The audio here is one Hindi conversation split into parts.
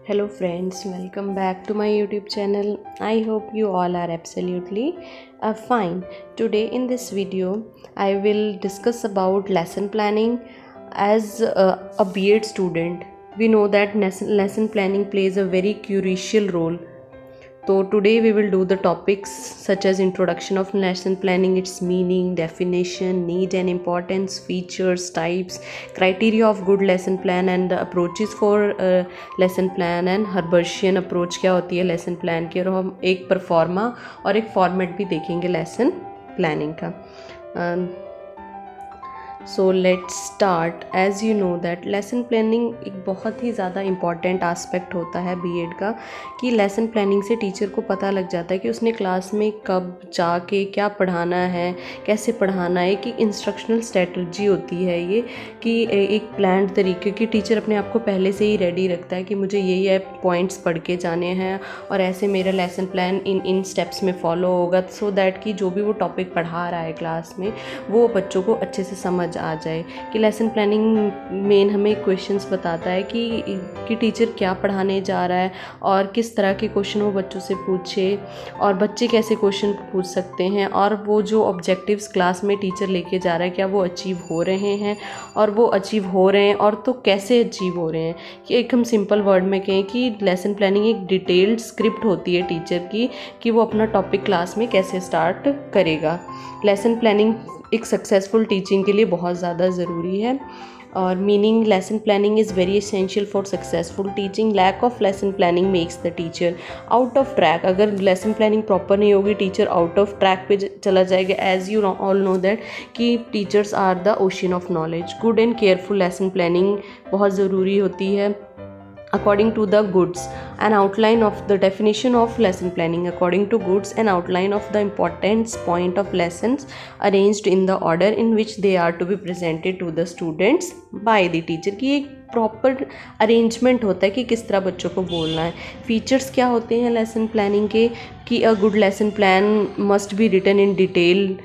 Hello friends, welcome back to my YouTube channel. I hope you all are absolutely fine. Today in this video, I will discuss about lesson planning. As a B.Ed student, we know that lesson planning plays a very crucial role. So today we will do the topics such as introduction of lesson planning, its meaning, definition, need and importance, features, types, criteria of good lesson plan and the approaches for lesson plan and Herbartian approach क्या होती है lesson plan की, और हम एक परफॉर्मा और एक फॉर्मेट भी देखेंगे lesson planning का. So let's start. As you know that lesson planning एक बहुत ही ज़्यादा इम्पॉर्टेंट आस्पेक्ट होता है B.Ed का, कि लेसन प्लानिंग से टीचर को पता लग जाता है कि उसने क्लास में कब जाके क्या पढ़ाना है, कैसे पढ़ाना है. कि इंस्ट्रक्शनल स्ट्रेटजी होती है ये, कि एक प्लान्ड तरीके की टीचर अपने आप को पहले से ही रेडी रखता है कि मुझे ये पॉइंट्स पढ़ के जाने हैं और ऐसे मेरा लेसन प्लान इन स्टेप्स में फॉलो होगा, सो दैट कि जो भी वो टॉपिक पढ़ा रहा है क्लास में वो बच्चों को अच्छे से समझ आ जाए. कि लेसन प्लानिंग मेन हमें क्वेश्चंस बताता है कि टीचर क्या पढ़ाने जा रहा है और किस तरह के क्वेश्चन वो बच्चों से पूछे और बच्चे कैसे क्वेश्चन पूछ सकते हैं, और वो जो ऑब्जेक्टिव्स क्लास में टीचर लेके जा रहा है क्या वो अचीव हो रहे हैं, और वो अचीव हो रहे हैं और तो कैसे अचीव हो रहे हैं. कि एक हम सिंपल वर्ड में कहें कि लेसन प्लानिंग एक डिटेल्ड स्क्रिप्ट होती है टीचर की, कि वो अपना टॉपिक क्लास में कैसे स्टार्ट करेगा. लेसन प्लानिंग एक सक्सेसफुल टीचिंग के लिए बहुत ज़्यादा ज़रूरी है. और meaning lesson planning is very essential for successful teaching. Lack of lesson planning makes the teacher out of track. अगर लेसन प्लानिंग प्रॉपर नहीं होगी टीचर आउट ऑफ ट्रैक पे चला जाएगा. As you all know that कि teachers are the ocean of knowledge. Good and careful lesson planning बहुत ज़रूरी होती है. According to the goods, an outline of the definition of lesson planning. According to goods, an outline of the importance point of lessons arranged in the order in which they are to be presented to the students by the teacher. कि एक प्रॉपर अरेंजमेंट होता है कि किस तरह बच्चों को बोलना है. फीचर्स क्या होते हैं लेसन प्लानिंग के, कि a good lesson plan must be written in detail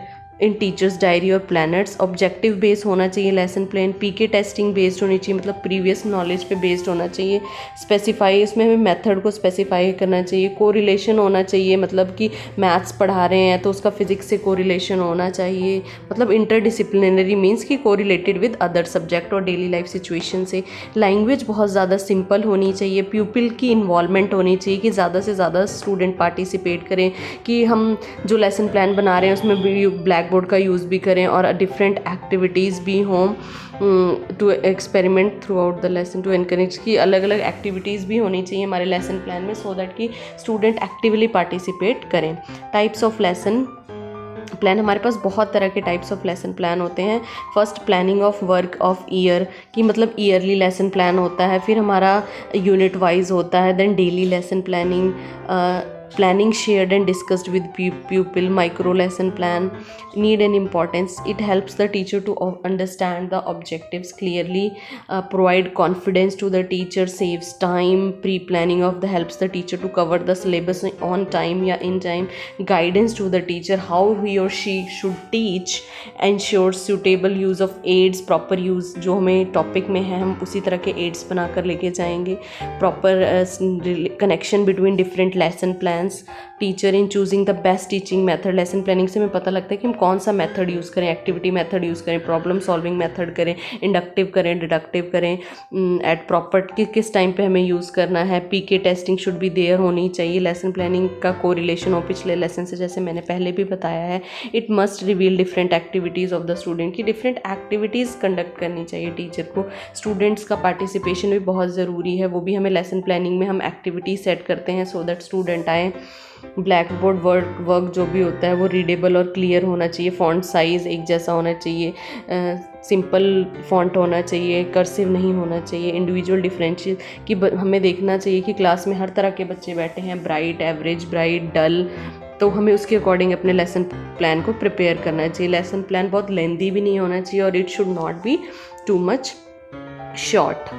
in teachers diary और प्लानर्स. ऑब्जेक्टिव बेस्ड होना चाहिए lesson plan. PK testing based होनी चाहिए, मतलब प्रीवियस नॉलेज पे बेस्ड होना चाहिए. स्पेसिफाई, उसमें हमें मेथड को स्पेसिफाई करना चाहिए. कोरिलेशन होना चाहिए, मतलब कि मैथ्स पढ़ा रहे हैं तो उसका फिजिक्स से कोरिलेशन होना चाहिए. मतलब इंटरडिसिप्लिनरी मीन्स कि कोरिलेटेड विद अदर सब्जेक्ट और डेली लाइफ सिचुएशन से. लैंग्वेज बहुत ज़्यादा सिंपल होनी चाहिए. प्यूपिल की इन्वॉल्वमेंट होनी चाहिए, कि ज़्यादा से ज़्यादा स्टूडेंट पार्टिसिपेट करें. कि हम जो लेसन प्लान बना रहे हैं उसमें ब्लैक बोर्ड का यूज़ भी करें और डिफरेंट एक्टिविटीज़ भी हों to experiment throughout the lesson, to encourage की अलग अलग एक्टिविटीज़ भी होनी चाहिए हमारे लेसन प्लान में, सो दैट कि स्टूडेंट एक्टिवली पार्टिसिपेट करें. Types of lesson plan. हमारे पास बहुत तरह के टाइप्स ऑफ लेसन प्लान होते हैं. First, planning of work of year, कि मतलब ईयरली लेसन प्लान होता है. फिर हमारा यूनिट वाइज होता है. Then daily lesson planning, planning shared and discussed with pupil. Micro lesson plan. Need and importance, it helps the teacher to understand the objectives clearly, provide confidence to the teacher, saves time. Pre-planning of the helps the teacher to cover the syllabus on time या in time. Guidance to the teacher how he or she should teach. Ensures suitable use of aids, proper use, जो हमें टॉपिक में है हम उसी तरह के aids बनाकर लेके जाएंगे. Proper connection between different lesson plans. Teacher in choosing the best teaching method. Lesson planning से हमें पता लगता है कि हम कौन सा मेथड यूज़ करें. एक्टिविटी मेथड यूज़ करें, प्रॉब्लम सॉल्विंग मेथड करें, इंडक्टिव करें, डिडक्टिव करें, एट प्रॉपर किस टाइम पे हमें यूज़ करना है. PK testing should be there होनी चाहिए. लेसन प्लानिंग का कोरिलेशन हो पिछले लेसन से, जैसे मैंने पहले भी बताया है. It must reveal different activities of the student, की डिफरेंट एक्टिविटीज़ कंडक्ट करनी चाहिए टीचर को. स्टूडेंट्स का पार्टिसिपेशन भी बहुत ज़रूरी है, वो भी हमें लेसन प्लानिंग में हम एक्टिविटी सेट करते हैं सो दैट स्टूडेंट आए. ब्लैक बोर्ड वर्क जो भी होता है वो रीडेबल और क्लियर होना चाहिए. फॉन्ट साइज़ एक जैसा होना चाहिए. सिंपल फॉन्ट होना चाहिए, कर्सिव नहीं होना चाहिए. इंडिविजुअल डिफरेंशियल, कि हमें देखना चाहिए कि क्लास में हर तरह के बच्चे बैठे हैं, ब्राइट, एवरेज, ब्राइट, डल, तो हमें उसके अकॉर्डिंग अपने लेसन प्लान को प्रिपेयर करना चाहिए. लेसन प्लान बहुत लेंदी भी नहीं होना चाहिए और it should not be too much short.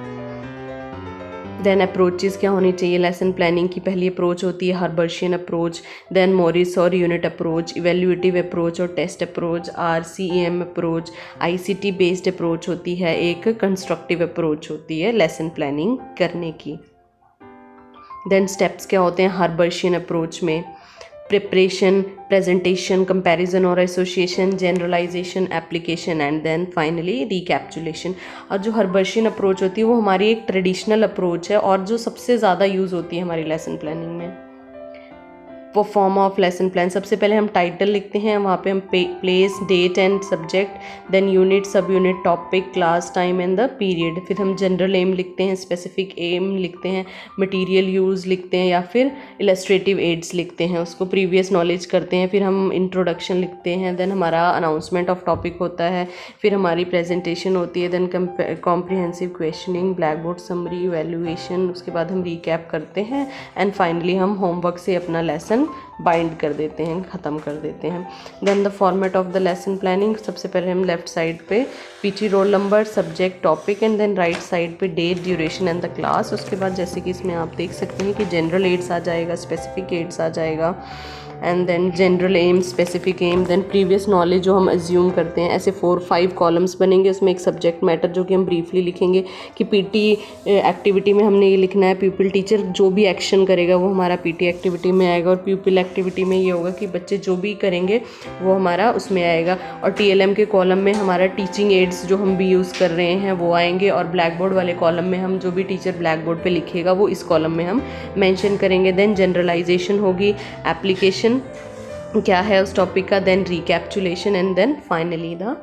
Then approaches क्या होनी चाहिए लेसन प्लानिंग की. पहली अप्रोच होती है हर्बर्शियन अप्रोच. देन मॉरिस और यूनिट अप्रोच, इवेल्यूएटिव अप्रोच और test approach, RCEM approach, ICT based approach होती है. एक कंस्ट्रक्टिव अप्रोच होती है लेसन प्लानिंग करने की. देन स्टेप्स क्या होते हैं हर्बर्शियन अप्रोच में, प्रिपरेशन, प्रेजेंटेशन, कंपैरिजन और association, generalisation, application and then finally recapitulation. और जो हर्बर्शियन अप्रोच होती है वो हमारी एक ट्रेडिशनल अप्रोच है और जो सबसे ज़्यादा यूज़ होती है हमारी लेसन प्लानिंग में। फॉर्म ऑफ लेसन प्लान, सबसे पहले हम टाइटल लिखते हैं, वहाँ पे हम place, date and subject, then unit, sub unit, topic, class, time and the period. फिर हम जनरल एम लिखते हैं, स्पेसिफिक एम लिखते हैं, मटेरियल यूज़ लिखते हैं या फिर इलस्ट्रेटिव एड्स लिखते हैं, उसको प्रीवियस नॉलेज करते हैं। फिर हम इंट्रोडक्शन लिखते हैं, देन हमारा अनाउंसमेंट ऑफ टॉपिक होता है, फिर हमारी प्रेजेंटेशन होती है, then comprehensive questioning, black board summary, evaluation, उसके बाद हम रिकैप करते हैं एंड फाइनली हम होमवर्क से अपना लेसन बाइंड कर देते हैं, ख़त्म कर देते हैं। Then the format of the lesson planning, सबसे पहले हम लेफ्ट साइड पे PT roll number, subject, topic and then right side पे date, duration and the class. उसके बाद जैसे कि इसमें आप देख सकते हैं कि जनरल एड्स आ जाएगा, स्पेसिफिक एड्स आ जाएगा and then general aim, specific aim, then previous knowledge जो हम अज्यूम करते हैं। ऐसे 4-5 कॉलम्स बनेंगे, उसमें एक सब्जेक्ट मैटर जो कि हम ब्रीफली लिखेंगे कि पीटी एक्टिविटी में हमने ये लिखना है, प्यूपिल टीचर जो भी एक्शन करेगा वो हमारा पीटी एक्टिविटी में आएगा, और प्यूपिल एक्टिविटी में ये होगा कि बच्चे जो भी करेंगे वो हमारा उसमें आएगा। और टीएलएम के कॉलम में हमारा टीचिंग एड्स जो हम भी यूज़ कर रहे हैं वो आएंगे, और ब्लैक बोर्ड वाले कॉलम में हम जो भी टीचर ब्लैक बोर्ड पे लिखेगा वो इस कॉलम में हम मेंशन करेंगे। देन जनरलाइजेशन होगी, एप्लीकेशन क्या है उस टॉपिक का, then recapitulation and then finally the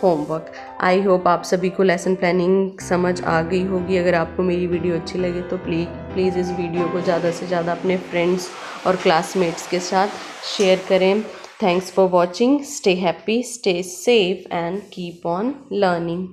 homework. I hope आप सभी को लेसन प्लानिंग समझ आ गई होगी। अगर आपको मेरी वीडियो अच्छी लगे तो प्लीज़ इस वीडियो को ज़्यादा से ज़्यादा अपने फ्रेंड्स और क्लासमेट्स के साथ शेयर करें। Thanks for watching, stay happy, stay safe and keep on learning.